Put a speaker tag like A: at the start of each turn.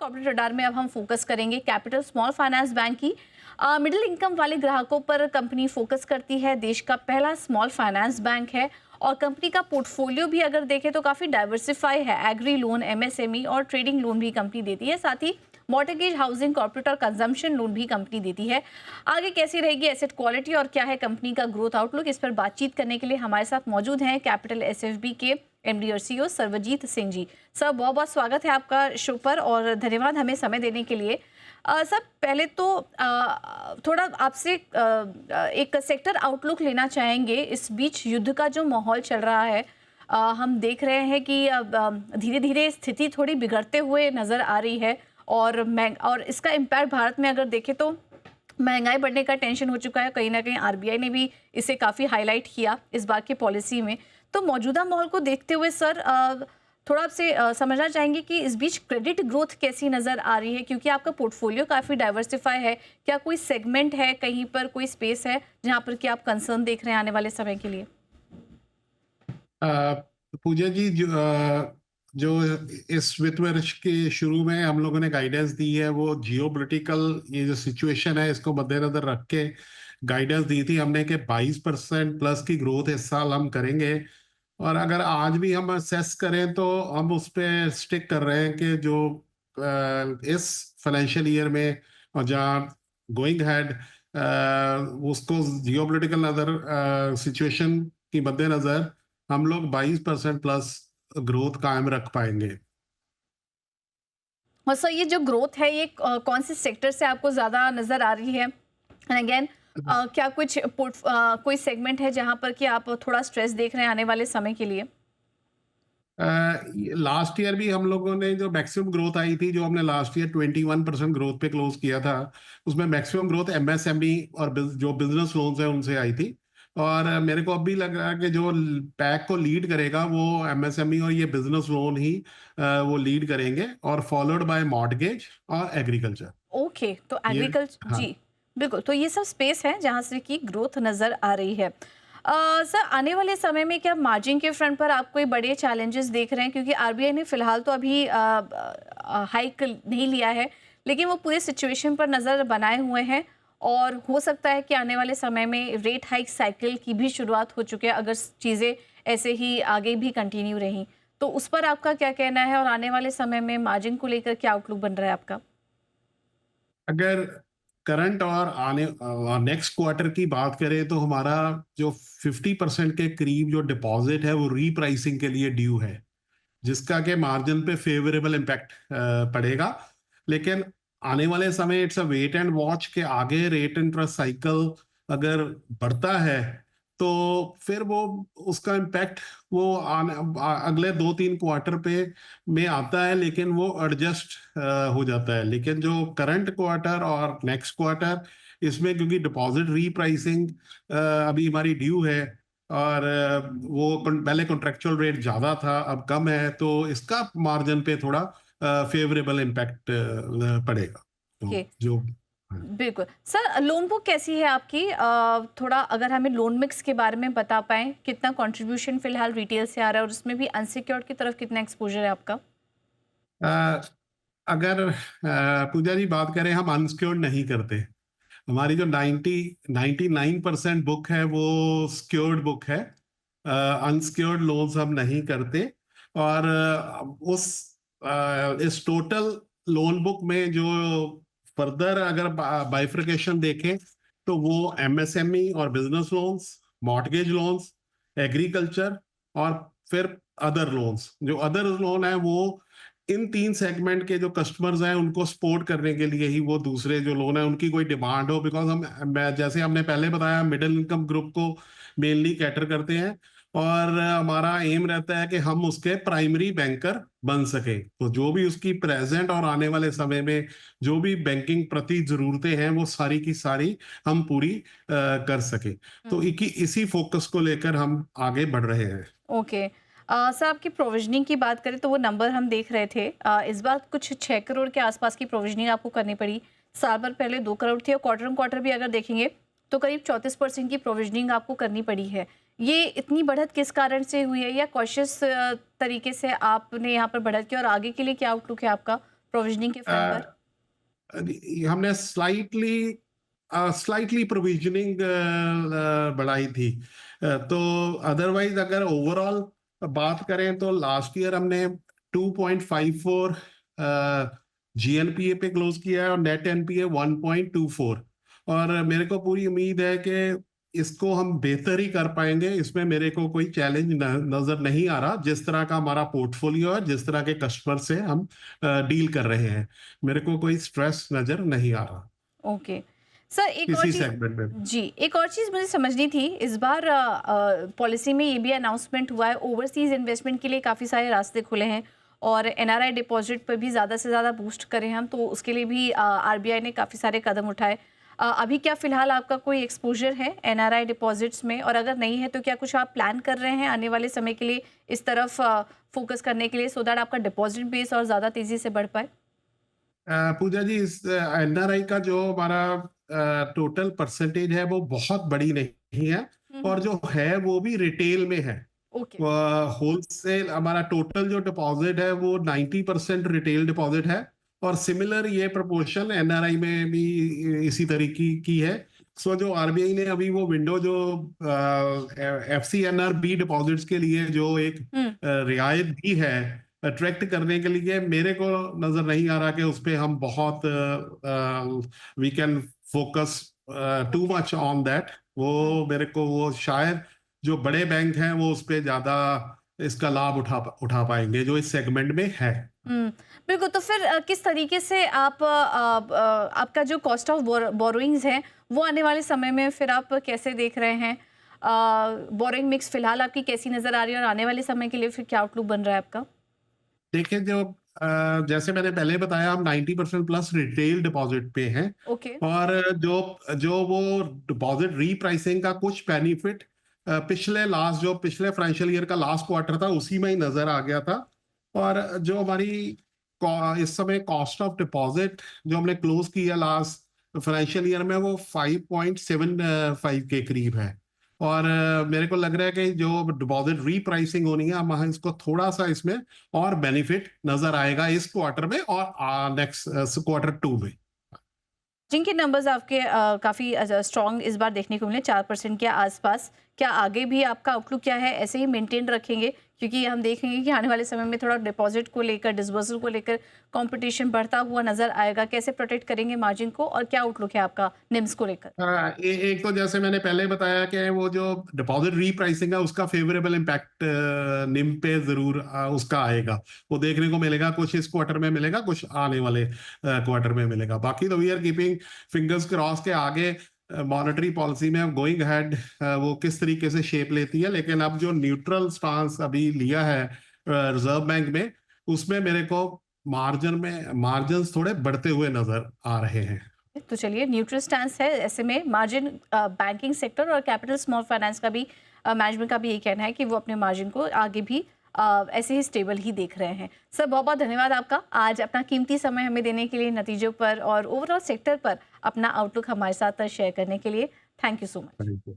A: Corporate radar में अब हम फोकस करेंगे कैपिटल स्मॉल फाइनेंस बैंक की। मिडिल इनकम वाले ग्राहकों पर कंपनी फोकस करती है। देश का पहला स्मॉल फाइनेंस बैंक है और कंपनी का पोर्टफोलियो भी अगर देखें तो काफ़ी डाइवर्सिफाई है। एग्री लोन, एमएसएमई और ट्रेडिंग लोन भी कंपनी देती है। साथ ही मॉर्टगेज, हाउसिंग, कॉर्पोरेट और कंजम्पशन लोन भी कंपनी देती है। आगे कैसी रहेगी एसेट क्वालिटी और क्या है कंपनी का ग्रोथ आउटलुक, इस पर बातचीत करने के लिए हमारे साथ मौजूद हैं कैपिटल एसएफबी के एमडी और सीईओ सर्वजीत सिंह जी। सर, बहुत बहुत स्वागत है आपका शो पर और धन्यवाद हमें समय देने के लिए। सर, पहले तो थोड़ा आपसे एक सेक्टर आउटलुक लेना चाहेंगे। इस बीच युद्ध का जो माहौल चल रहा है, हम देख रहे हैं कि धीरे धीरे स्थिति थोड़ी बिगड़ते हुए नज़र आ रही है और इसका इम्पैक्ट भारत में अगर देखें तो महंगाई बढ़ने का टेंशन हो चुका है। कहीं ना कहीं आरबीआई ने भी इसे काफ़ी हाईलाइट किया इस बार की पॉलिसी में। तो मौजूदा माहौल को देखते हुए सर, थोड़ा आपसे समझना चाहेंगे कि इस बीच क्रेडिट ग्रोथ कैसी नज़र आ रही है, क्योंकि आपका पोर्टफोलियो काफ़ी डाइवर्सिफाई है। क्या कोई सेगमेंट है, कहीं पर कोई स्पेस है जहां पर कि आप कंसर्न देख रहे हैं आने वाले समय के लिए?
B: पूजा जी, जो इस वित्त वर्ष के शुरू में हम लोगों ने गाइडेंस दी है, वो जियोपॉलिटिकल ये जो सिचुएशन है इसको मद्देनजर रख के गाइडेंस दी थी हमने कि 22% प्लस की ग्रोथ इस साल हम करेंगे। और अगर आज भी हम असेस करें तो हम उस पे स्टिक कर रहे हैं कि जो इस फाइनेंशियल ईयर में और जहाँ गोइंग हैड उसको जियोपॉलिटिकल अदर सिचुएशन की मद्देनजर हम लोग 22% प्लस ग्रोथ कायम रख पाएंगे।
A: और सर, ये जो ग्रोथ है ये कौन से सेक्टर से आपको ज़्यादा नज़र आ रही है? एंड अगेन, क्या कुछ कोई सेगमेंट है जहां पर कि आप थोड़ा स्ट्रेस देख रहे हैं आने वाले समय के लिए?
B: लास्ट ईयर भी हम लोगों ने जो मैक्सिमम ग्रोथ आई थी, जो हमने लास्ट ईयर 21% ग्रोथ पे क्लोज किया था, उसमें मैक्सिमम ग्रोथ एमएसएमई और जो बिजनेस लोन्स है उनसे आई थी। और मेरे को अब भी लग रहा है कि जो पैक को लीड करेगा वो एमएसएमई और ये बिजनेस लोन ही वो लीड करेंगे, और फॉलोड बाय मॉर्टगेज और एग्रीकल्चर।
A: ओके, तो
B: ये
A: एग्रीकल्चर
B: हाँ।
A: जी, बिल्कुल। तो ये सब स्पेस है जहाँ से कि ग्रोथ नज़र आ रही है। सर, आने वाले समय में क्या मार्जिन के फ्रंट पर आप कोई बड़े चैलेंजेस देख रहे हैं? क्योंकि आरबीआई ने फिलहाल तो अभी हाइक नहीं लिया है, लेकिन वो पूरे सिचुएशन पर नज़र बनाए हुए हैं और हो सकता है कि आने वाले समय में रेट हाइक साइकिल की भी शुरुआत हो चुकी है, अगर चीज़ें ऐसे ही आगे भी कंटिन्यू रहीं। तो उस पर आपका क्या कहना है और आने वाले समय में मार्जिन को लेकर क्या आउटलुक बन रहा है आपका?
B: अगर करंट और आने नेक्स्ट क्वार्टर की बात करें तो हमारा जो 50% के करीब जो डिपॉजिट है वो रीप्राइसिंग के लिए ड्यू है, जिसका के मार्जिन पे फेवरेबल इम्पैक्ट पड़ेगा। लेकिन आने वाले समय it's a wait and watch के आगे रेट इंटरेस्ट साइकिल अगर बढ़ता है तो फिर वो उसका इम्पैक्ट वो अगले 2-3 क्वार्टर पे में आता है, लेकिन वो एडजस्ट हो जाता है। लेकिन जो करंट क्वार्टर और नेक्स्ट क्वार्टर, इसमें क्योंकि डिपॉजिट रीप्राइसिंग अभी हमारी ड्यू है, और वो पहले कॉन्ट्रेक्चुअल रेट ज्यादा था अब कम है, तो इसका मार्जिन पे थोड़ा फेवरेबल इम्पैक्ट पड़ेगा। तो
A: ओके,
B: जो
A: बिल्कुल। सर, लोन बुक कैसी है आपकी? थोड़ा अगर हमें लोन मिक्स के बारे में बता पाएँ, कितना कंट्रीब्यूशन फिलहाल रिटेल से आ रहा है और उसमें भी अनसिक्योर्ड की तरफ कितना एक्सपोज़र है आपका?
B: अ, अगर पूजा जी बात करें, हम अनसिक्योर्ड नहीं करते। हमारी जो 99% बुक है वो सिक्योर्ड बुक है। अनसिक्योर्ड लोन्स हम नहीं करते। और इस टोटल लोन बुक में जो फर्दर अगर बाइफ्रिकेशन देखें तो वो एमएसएमई और business loans, mortgage loans, agriculture और फिर अदर लोन्स। जो अदर लोन है वो इन 3 सेगमेंट के जो कस्टमर्स हैं उनको सपोर्ट करने के लिए ही वो दूसरे जो लोन है उनकी कोई डिमांड हो, बिकॉज जैसे हमने पहले बताया मिडिल इनकम ग्रुप को मेनली कैटर करते हैं, और हमारा एम रहता है कि हम उसके प्राइमरी बैंकर बन सके। तो जो भी उसकी प्रेजेंट और आने वाले समय में जो भी बैंकिंग प्रति जरूरतें हैं वो सारी की सारी हम पूरी कर सके। तो
A: हुँ।
B: इसी फोकस को लेकर हम आगे बढ़ रहे हैं।
A: ओके। सर, आपकी प्रोविज़निंग की बात करें तो वो नंबर हम देख रहे थे। इस बार कुछ 6 करोड़ के आसपास की प्रोविज़निंग आपको करनी पड़ी। साल भर पहले 2 करोड़ थी और क्वार्टर ऑन क्वार्टर भी अगर देखेंगे तो करीब 34% की प्रोविज़निंग आपको करनी पड़ी है। ये इतनी बढ़त किस कारण से हुई है, या कॉशियस तरीके से आपने यहाँ पर बढ़त की और आगे के लिए क्या आउटलुक है आपका प्रोविजनिंग के फ्रंट पर?
B: हमने स्लाइटली प्रोविजनिंग बढ़ाई थी। तो अदरवाइज अगर ओवरऑल बात करें तो लास्ट ईयर हमने 2.54 जीएनपीए पे क्लोज किया है और नेट एनपीए 1.24। और मेरे को पूरी उम्मीद है कि इसको हम बेहतर ही कर पाएंगे। इसमें मेरे को कोई चैलेंज नजर नहीं आ रहा, जिस तरह का हमारा पोर्टफोलियो है, जिस तरह के कस्टमर से हम डील कर रहे हैं, मेरे को कोई स्ट्रेस नजर नहीं आ रहा
A: ओके सर, एक और
B: किसी
A: चीज़।
B: सेगमेंट में।
A: जी, एक और चीज़ मुझे समझनी थी। इस बार पॉलिसी में ये भी अनाउंसमेंट हुआ है, ओवरसीज़ इन्वेस्टमेंट के लिए काफ़ी सारे रास्ते खुले हैं और एनआरआई डिपॉजिट पर भी ज़्यादा से ज़्यादा बूस्ट करें हम, तो उसके लिए भी आरबीआई ने काफ़ी सारे कदम उठाए। अभी क्या फ़िलहाल आपका कोई एक्सपोज़र है एनआरआई डिपॉजिट्स में, और अगर नहीं है तो क्या कुछ आप प्लान कर रहे हैं आने वाले समय के लिए इस तरफ फोकस करने के लिए, सो दैट आपका डिपॉजिट बेस और ज़्यादा तेज़ी से बढ़ पाए?
B: पूजा जी, इस एनआरआई का जो हमारा टोटल परसेंटेज है वो बहुत बड़ी नहीं है,
A: हुँ,
B: और
A: हुँ।
B: जो है वो भी रिटेल में है।
A: ओके।
B: होलसेल हमारा टोटल जो डिपॉजिट है वो 90% रिटेल डिपॉजिट है, और सिमिलर ये प्रोपोर्शन एनआरआई में भी इसी तरीके की है। सो जो आरबीआई ने अभी वो विंडो जो एफसीएनआर बी डिपॉजिट्स के लिए जो एक
A: हुँ।
B: रियायत दी है अट्रैक्ट करने के लिए, मेरे को नजर नहीं आ रहा कि उस पे हम बहुत we can focus too
A: okay.
B: Much on that.
A: हुँ।
B: वो मेरे को वो शायद जो बड़े बैंक हैं वो उस पे ज्यादा इसका लाभ उठा पाएंगे जो इस सेगमेंट में है।
A: हुँ, बिल्कुल। तो फिर किस तरीके से आप आपका जो कॉस्ट ऑफ बोरोइंग्स है, वो आने वाले समय में फिर आप कैसे देख रहे हैं? बोरोइंग मिक्स फिलहाल आपकी कैसी नज़र आ रही है और आने वाले समय के लिए फिर क्या आउटलुक बन रहा है आपका?
B: देखिए, जो जैसे मैंने पहले बताया, हम 90% प्लस रिटेल डिपॉजिट पे हैं,
A: ओके।
B: और जो जो वो डिपॉजिट रीप्राइसिंग का कुछ बेनिफिट पिछले फाइनेंशियल ईयर का लास्ट क्वार्टर था उसी में ही नजर आ गया था। और जो हमारी इस समय कॉस्ट ऑफ डिपॉजिट जो हमने क्लोज किया लास्ट फाइनेंशियल ईयर में वो 5.75 के करीब है। और मेरे को लग रहा है कि जो डिपॉजिट रीप्राइसिंग होनी है, हम इसको थोड़ा सा इसमें और बेनिफिट नजर आएगा इस क्वार्टर में और नेक्स्ट क्वार्टर 2 में।
A: जिनके नंबर्स आपके काफ़ी स्ट्रॉन्ग इस बार देखने को मिले 4% के आसपास, क्या आगे भी आपका आउटलुक क्या है? ऐसे ही मेंटेन रखेंगे? क्योंकि हम देखेंगे कि आने वाले समय में थोड़ा डिपॉजिट को लेकर, डिसबर्सल को लेकर कंपटीशन बढ़ता हुआ नज़र आएगा। कैसे प्रोटेक्ट करेंगे मार्जिन को, और क्या आउटलुक है आपका निम्स को लेकर?
B: एक तो जैसे मैंने पहले बताया कि वो जो डिपॉजिट रीप्राइसिंग है उसका फेवरेबल इम्पैक्ट निम पे जरूर उसका आएगा। वो देखने को मिलेगा, कुछ इस क्वार्टर में मिलेगा, कुछ आने वाले क्वार्टर में मिलेगा। बाकी तो we are keeping fingers cross के आगे मॉनेटरी पॉलिसी में गोइंग हेड वो किस तरीके से शेप लेती है। लेकिन अब जो न्यूट्रल स्टांस अभी लिया है रिजर्व बैंक में, उसमें मेरे को मार्जिन थोड़े बढ़ते हुए नजर आ रहे हैं।
A: तो चलिए, न्यूट्रल स्टैंस है ऐसे में मार्जिन। बैंकिंग सेक्टर और कैपिटल स्मॉल फाइनेंस का भी मैनेजमेंट का भी यही कहना है कि वो अपने मार्जिन को आगे भी ऐसे ही स्टेबल ही देख रहे हैं। सर, बहुत बहुत धन्यवाद आपका आज अपना कीमती समय हमें देने के लिए, नतीजों पर और ओवरऑल सेक्टर पर अपना आउटलुक हमारे साथ शेयर करने के लिए। Thank you so much.